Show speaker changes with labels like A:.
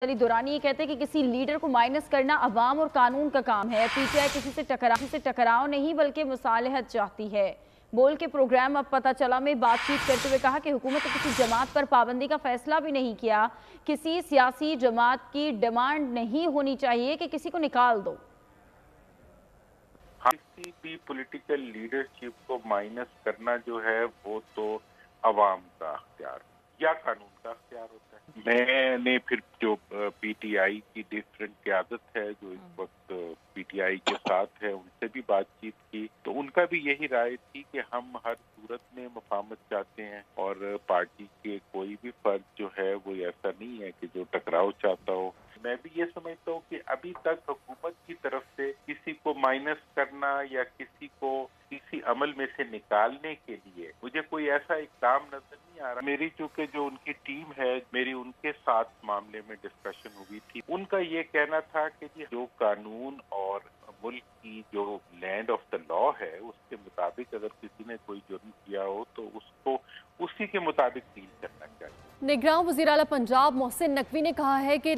A: अली दुरानी ये कहते हैं कि किसी लीडर को माइनस करना अवाम और कानून का काम है। पीटीआई किसी से टकराव नहीं बल्कि मुसालहत चाहती है। बोल के प्रोग्राम अब पता चला में बातचीत करते हुए कहा कि हुकूमत ने किसी जमात पर पाबंदी का फैसला भी नहीं किया। किसी सियासी जमात की डिमांड नहीं होनी चाहिए कि किसी को निकाल दो।
B: किसी भी पॉलिटिकल लीडरशिप को माइनस करना जो है वो तो अवाम का अख्तियार या कानून का अख्तियार होता है। मैंने फिर जो पीटीआई की डिफरेंट क़यादत है जो इस वक्त पीटीआई के साथ है उनसे भी बातचीत की तो उनका भी यही राय थी कि हम हर सूरत में मुफाहमत चाहते हैं और पार्टी के कोई भी फर्द जो है वो ऐसा नहीं है कि जो टकराव चाहता हो। मैं भी ये समझता हूँ कि अभी तक हुकूमत की तरफ से किसी को माइनस करना या किसी को किसी अमल में से निकालने के लिए मुझे कोई ऐसा इक़दाम नजर नहीं आ रहा। मेरी चूंकि जो उनकी टीम है मेरी उनके साथ मामले में डिस्कशन हुई थी। उनका ये कहना था कि जी जो कानून और मुल्क की जो लैंड ऑफ द लॉ है उसके मुताबिक अगर किसी ने कोई जुर्म किया हो तो उसको उसी के मुताबिक डील करना चाहिए।
C: निगरान वज़ीर आला पंजाब मोहसिन नकवी ने कहा है कि